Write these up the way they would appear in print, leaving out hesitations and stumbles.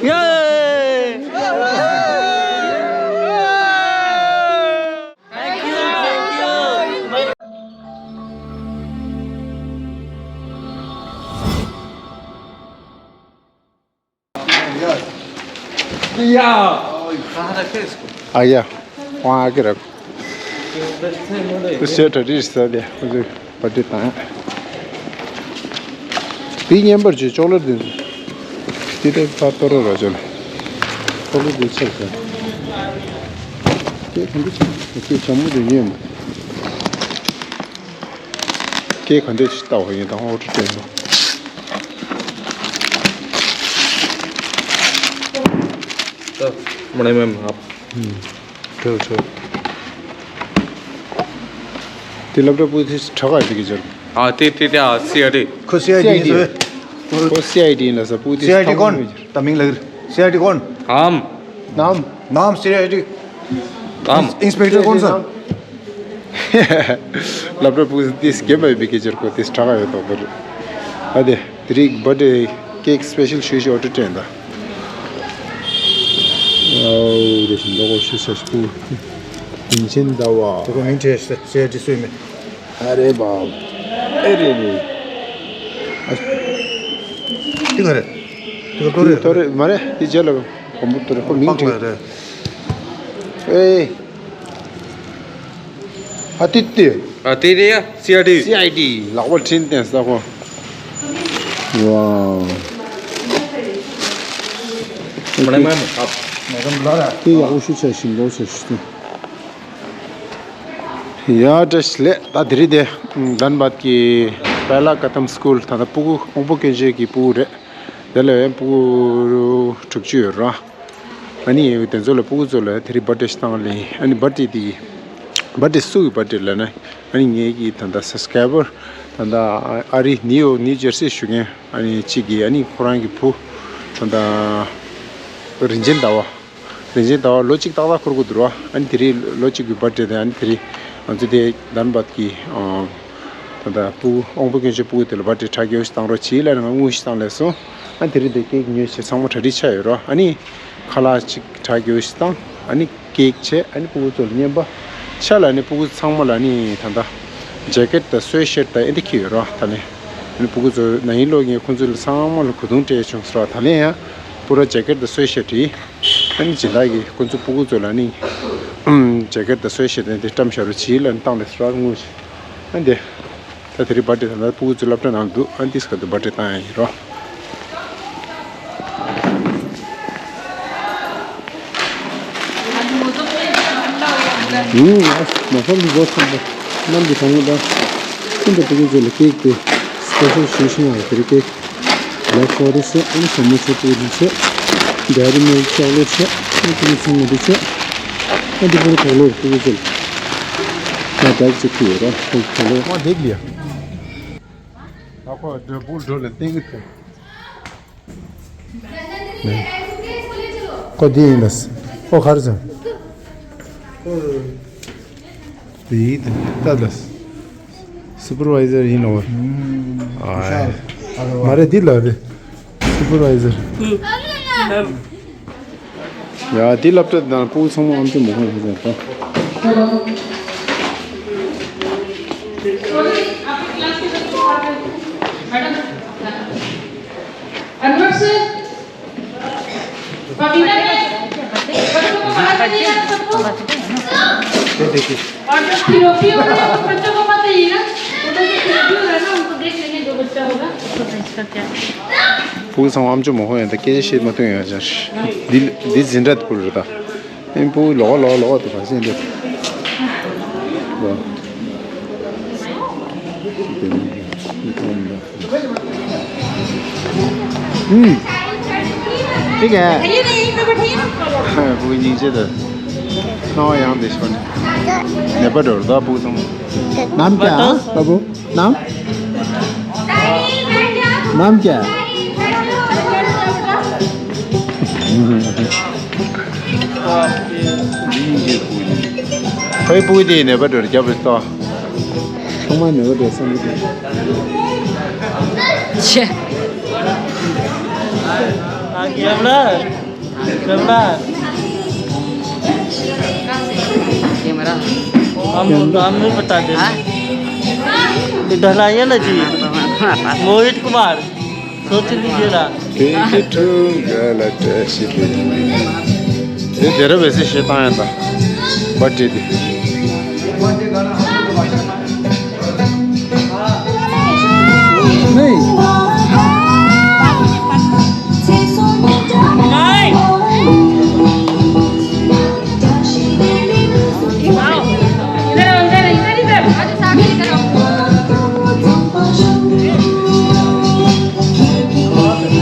Yay! Ah yeah, wah kira. Terus tadi saja, udah pada tanya. Pingin berjualan deh. Tidak fator raja. Kalau dicerita. Oke, kamu dulu. Oke, kantor tahu ini tahu orang tu. Mana memang? Betul. Tiap pun cakap itu je. Tidak, CID. CID ना सब पूरी CID कौन तमिल लग CID कौन नाम CID inspector कौन सा लपड़ा पूरी दिस के भाई बिकेजर को दिस ठगा है तो पर अरे तेरी बर्थडे केक स्पेशल शुश ऑर्डर टेंदा देशन लोगों शुश स्कू रिंचन दावा तो कौन इंटरेस्ट CID सुई में अरे बाप अरे Tore, mana? Di jalan, komputer, komputer. Hati ya, CID. CID, lawan cinta sama. Wow. Mana memang? Ini aku sudah singgah sudah. Ya, just le, tadi deh, Dhanbad ki pehla katam school, thada pugu, umpu kenje ki pure. Dale pugu tukju ra. Ani utenzola pugu zola, thiri birthday stangle. Ani birthday sui birthday la na. Ani nge ki thada subscriber, thada ari New Jersey shunge. Ani chigi, ani Quran ki pu, thada Rinchen Dawa. Rinchen Dawa logic dawa kurgu durwa. Ani thiri logic ki birthday de, ani thiri Anjade Dhanbad ki tada pu ongpu kenje pu tel bate thagyo stangro chila na ngu stang leso antiri de cake nyu che sammo thadi chayo ro ani khala chik thagyo stang ani cake che ani pu tol nyeba chala ani pu sangmala ani thanda jacket ta sweatshirt ta ediki ro tane ani pu zo nai lo nge khunjul sammal khudung te chung sra thane ya pura jacket da sweatshirt hi ani jilagi khunju pu zo lani jacket the sweatshirt and the tamsharu chil and town strong much and the three party and the put left and do and this got the butter time ro my family was from the number Canada in the particular cake the special station of the cake black forest and some much dairy milk chocolate and some of the And the color is good. That's it here. Color. What did you? आपको जो bull Dhole देंगे तो कौन है नस ओ खर्च बीत तादस supervisor ही नवर हमारे दिल है सुपरवाइजर 야, 딜랍도 나 보고 성공 엄청 먹어야 되겠다. अनवर सर पविना ने बच्चों को बाहर करिएगा सबको देखिए और जो थेरेपी हो रहा है बच्चों को मत दीजिएगा उधर से थेरेपी हो रहा है ना उनको देख लेंगे जो बच्चा होगा तो इसका क्या 보고 성공 엄청 먹어야 돼. 깨지 뭐 동이야, 저. 딜 진짜 부르다. 뭐 러도 봐서 이제. 뭐. 이게 보이니 이제도 나와야 돼 손. 내가 더다 보통 남자 바보 남 남자 거의 보이지 내가 더 잡았어 정말 내가 됐어 체 कैमरा कैमरा कैमरा हम नहीं बता दे ढलाइए ना जी मोहित कुमार सोच लीजिए ना ये तेरे वैसे शैतान था बच्चे थी नहीं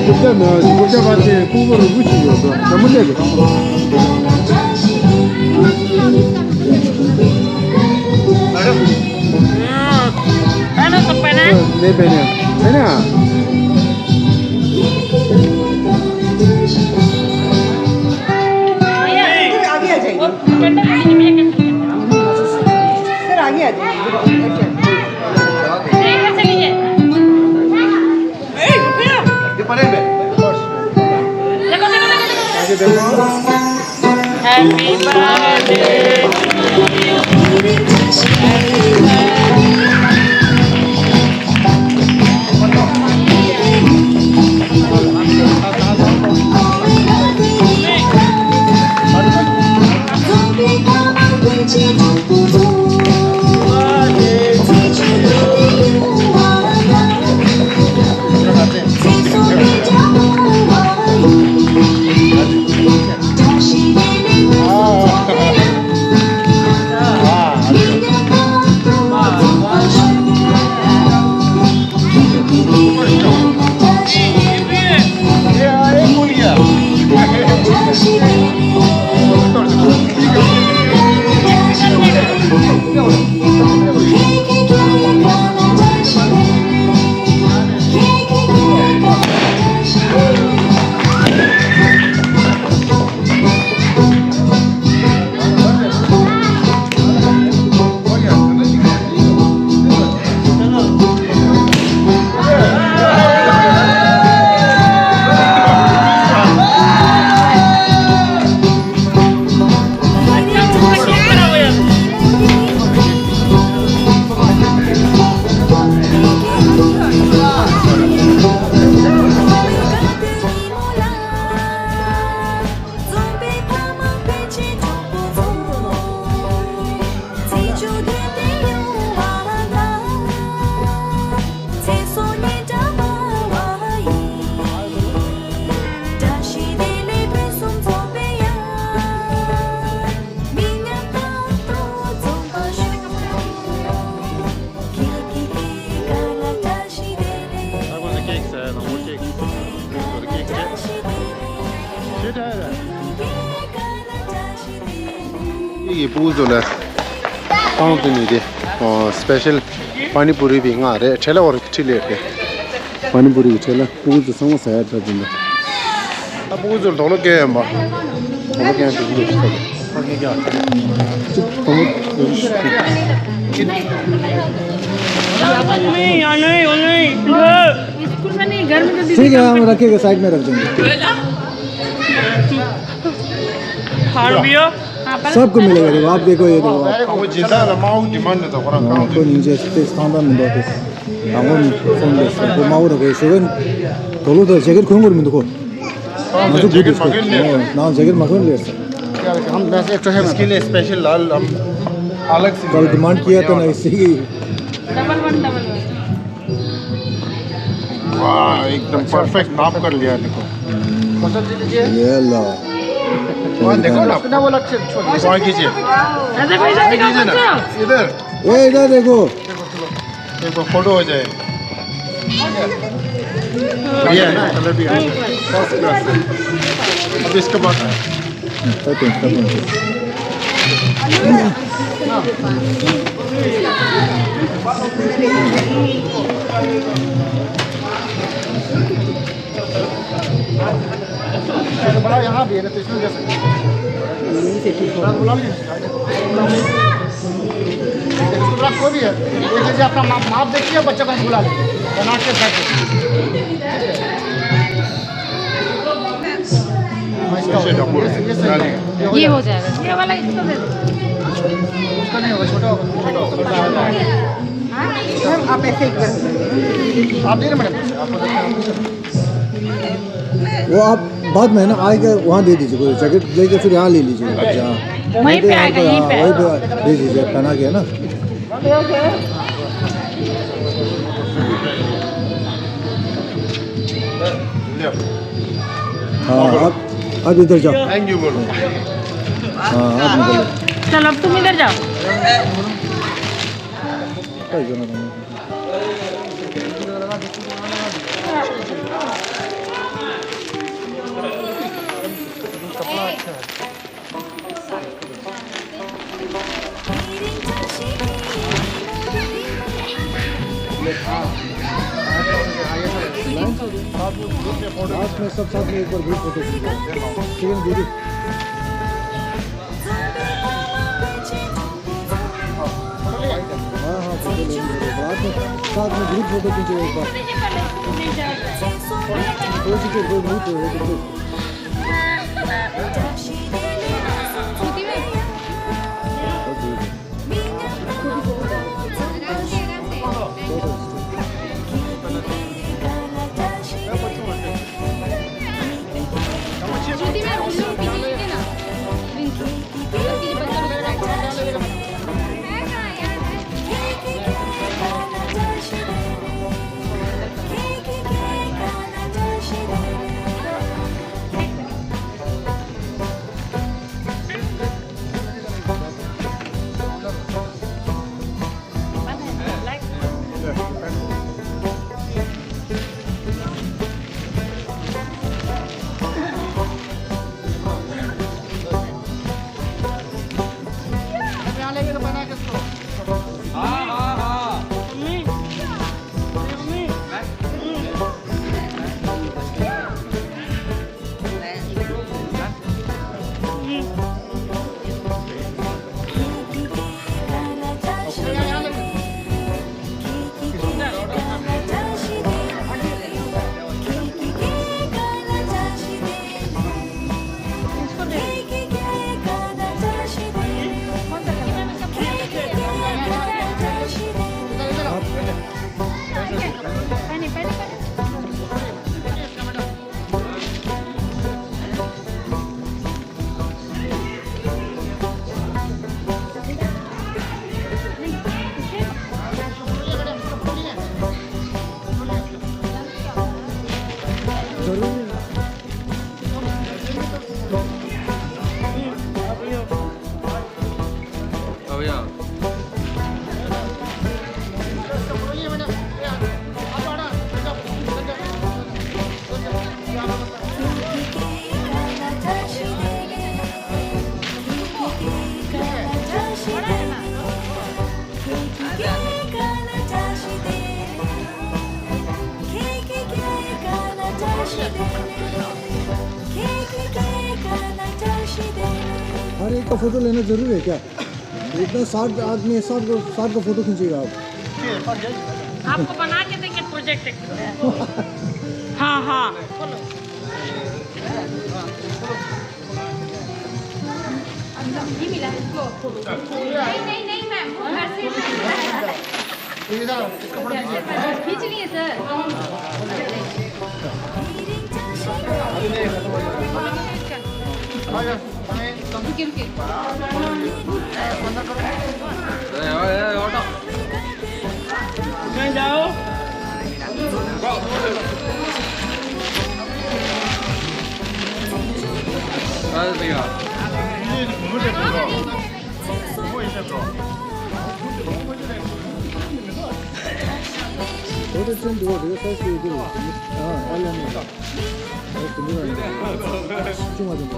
मुर्दाबाद कुबर बुझियो तो नमले दे Ano sampai na? नहीं पहने है ना आगे आ जाइए सर आगे आ जाइए Happy birthday ये पूजो ले पाउंड नहीं दे स्पेशल पानी पूरी भी आ रहे ठेला और ठेले के पानी पूरी ठेला पूजो समोसा है तो दिन अब पूजो दोनों के हम दोनों के हैं ओके क्या स्कूल में नहीं घर में तो ठीक है हम रखेंगे साइड में रख देंगे सबको मिलेगा देखो आप देखो ये देखो वो जिंदा ना माउ डिमांड तो करा को नीचे से स्थान में दो 방금 손댔어. 그 마을에 그 세건 돌로도 제길 그런 걸 믿고. 아주 जैकेट good. मगन ले 나 제길 막은 लेस. हम वैसे एक तो है इसके लिए स्पेशल लाल हम अलग से कल डिमांड किया तो ना इसी की डबल वन वाह एकदम परफेक्ट नाप कर लिया देखो ये लो. वहाँ देखो ना अपना वो लक्ष्य वहाँ कीजिए कीजिए ना इधर ये इधर देखो. एक फोटो हो जाए बढ़िया है ना कलर भी फर्स्ट क्लास है अब इसके बाद बड़ा यहाँ भी है ना तो इसमें जा सकते हैं बुला लीजिए कोई भी है एक लीजिए अपना माप देखिए बच्चे को हम बुला लेंगे कर्नाटक के साथ ये हो जाएगा ये वाला इसको दे दो आप ऐसे एक बार वो आप बाद में ना आएगा वहाँ दे दीजिए कोई जैकेट लेके फिर यहाँ ले लीजिए जहाँ वहीं पे आएगा यहीं पे वहीं पे दे दीजिए पहना के ना हाँ आप इधर जाओ थैंक यू बोलो हाँ आप निकलो चलो अब तुम इधर जाओ लास्ट में सब साथ में एक बार ग्रुप फोटो ठीक है दीदी हाँ हाँ फोटो ले लीजिए लास्ट में साथ में ग्रुप फोटो खींचे एक बार कोई चीज़ कोई नहीं तो हर एक का फोटो लेना जरूरी है क्या इतना 60 आदमी 60 का फोटो खींचिएगा आप आपको बना के देंगे प्रोजेक्ट हाँ हाँ ये मिला इसको नहीं नहीं मैम वो घर से खींच लिए सर रुकिए रुकिए जाओ फोटो 좀 더 사이즈 이거 아 알려면 집중하던가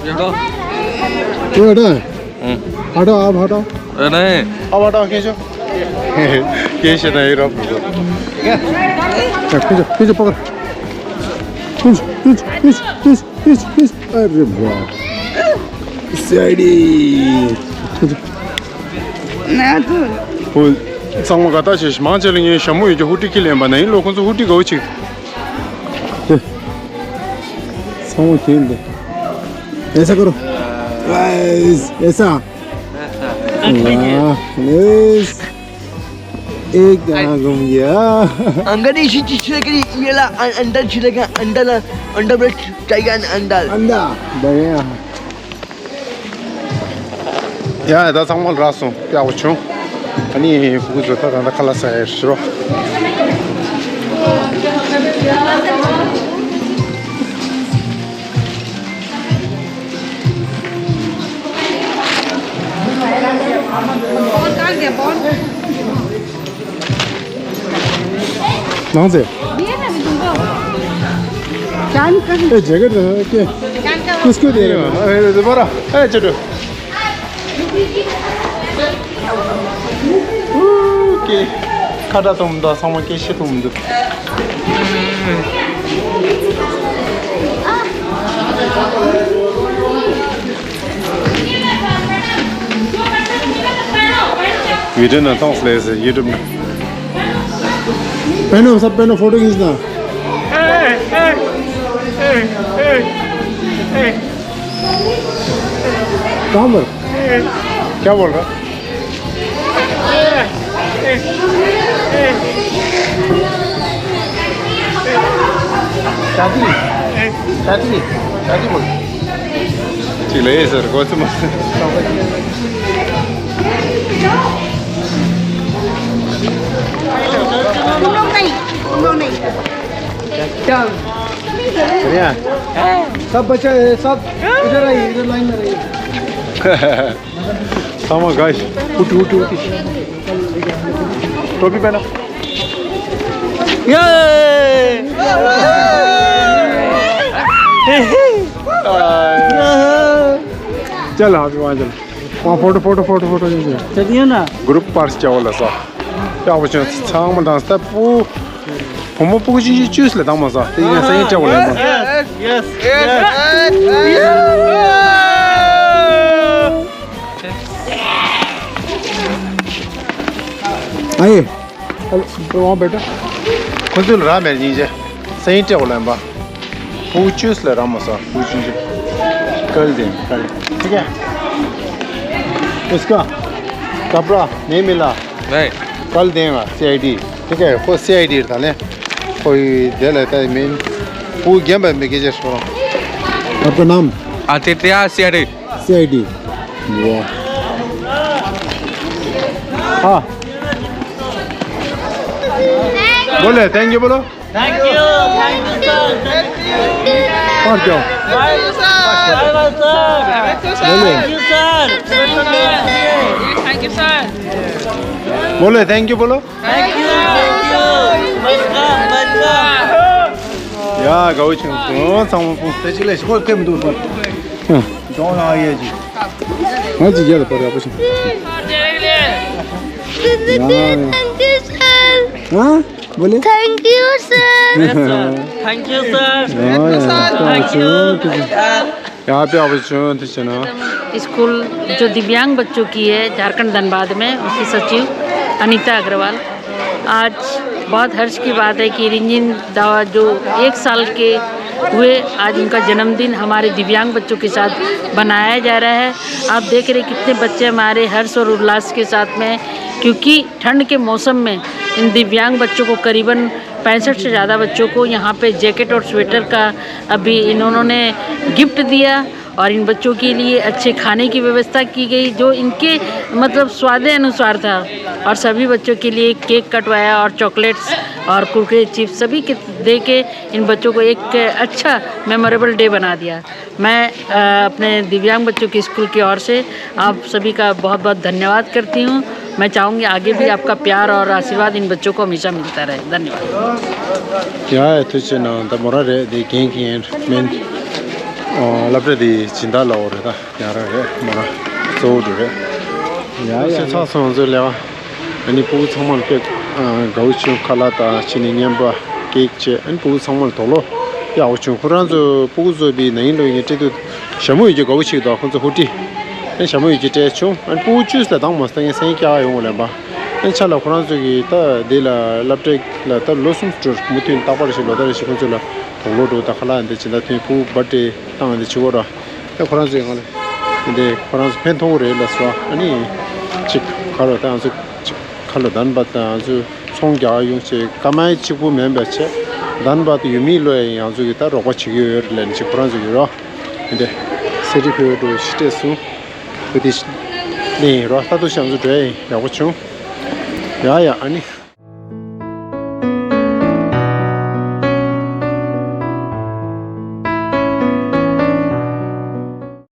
वो हटा है हटाओ आप हटाओ नहीं अब हटाओ खींचो खींच नहीं रहा खींचो खींचो पकड़ खींच खींच खींच खींच खींच खींच अरे वाह सीआईडी वो सांगो का ताश मां चलेंगे शमू ये जो हुटी के लिए बनाई लोगों से हुटी गौ ची सांगो खेल दे ऐसा करो ऐसा Yes. एक गाना घूम गया अंगड़ी सी चीज़ करी मेला अंडा छिलेगा अंडा ब्रेड चाहिए अंडा अंडा बढ़िया या दा 상말 라송 뼈고충 아니 부구 좋다 나 칼라사에 싫어 나오세요. 예, 제가 이렇게 किसको दे रहे हो? दोबारा, चलो. 오케이. 가다 좀더 상황 깨시 좀더. वीडियो ना तो फ्लैश है YouTube में पहनो सब पहनो फोटो खींचना कहाँ पर क्या बोल रहा शादी शादी शादी बोल चिल्ले सर कौन सा बढ़िया सब बच्चे सब इधर आइए इधर लाइन में रहिए सामा गाइस उठी उठी उठी टोपी पहना चल हाँ वहाँ चल वहाँ फोटो फोटो फोटो फोटो चलिए ना ग्रुप पार्स चावल ऐसा क्या बच्चे सांग में डांस था पू हम वो पूछ जी चूस लेता हूँ मसा तो ये सही चावल है यस आइए वहाँ बैठो खुद तो रहा मेरे नीचे सही चावल है बा पूछ चूस ले रहा मसा पूछ जी कल दें कल ठीक है इसका कपड़ा नहीं मिला नहीं कल देगा CID ठीक है कोई CID डालें कोई दे लेता है मेन वो गेम में मैं किसे छोड़ा आपका नाम आतिथ्य CID CID वाह हाँ बोले थैंक यू बोलो थैंक यू सर और क्या बोले थैंक यू बोलो या गौच 상품 대실래 시골 캠 도 좋은 아이야지 맞지 얘도 버려 보시 हाँ बोले thank you sir thank you sir यहाँ पे ऑपरेशन ना स्कूल जो दिव्यांग बच्चों की है झारखंड धनबाद में उसकी सचिव अनीता अग्रवाल आज बहुत हर्ष की बात है कि रिंजन दावा जो 1 साल के हुए आज उनका जन्मदिन हमारे दिव्यांग बच्चों के साथ बनाया जा रहा है। आप देख रहे कितने बच्चे हमारे हर्ष और उल्लास के साथ में क्योंकि ठंड के मौसम में इन दिव्यांग बच्चों को करीबन 65 से ज़्यादा बच्चों को यहाँ पे जैकेट और स्वेटर का अभी इन्होंने गिफ्ट दिया और इन बच्चों के लिए अच्छे खाने की व्यवस्था की गई जो इनके मतलब स्वादे अनुसार था और सभी बच्चों के लिए केक कटवाया और चॉकलेट्स और कुरकुरे चिप्स सभी के दे के इन बच्चों को एक अच्छा मेमोरेबल डे बना दिया। मैं अपने दिव्यांग बच्चों की स्कूल की ओर से आप सभी का बहुत बहुत धन्यवाद करती हूँ। मैं चाहूँगी आगे भी आपका प्यार और आशीर्वाद इन बच्चों को हमेशा मिलता रहे। धन्यवाद। क्या है तुझे ना तो मोरा रे देखें कि मैं 라브레디 진달라 오르다 야라게 뭐라 조르레 야야 사선즈려 아니 부 정말 그 가우치 칼라다 치니냠바 케이크체 아니 부 정말 돌로 야우치 쿠란즈 부즈비 네인로이 제도 샤무 이제 가우치도 혼자 호티 샤무 이제 대충 아니 부 주스다 당마스에 생기야 용을봐 인샬라 쿠란즈기 다 데라 랍텍 라타 로숨 스토르 무틴 타바르시 로다르시 혼자라 돌로도 다 칼라인데 진짜 부 버데 당한테 치고라 쿠란즈 영을 근데 쿠란즈 펜토를 해놨어 아니 즉 가로 당수 칼로 단바다 아주 총자 용체 가마이 치고 멤버체 단바도 유미로에 아주 기타 로고치기를 렌치 프랑스기로 근데 세리표도 시대수 그디 네 로타도 샹주 돼 야고충 야야 아니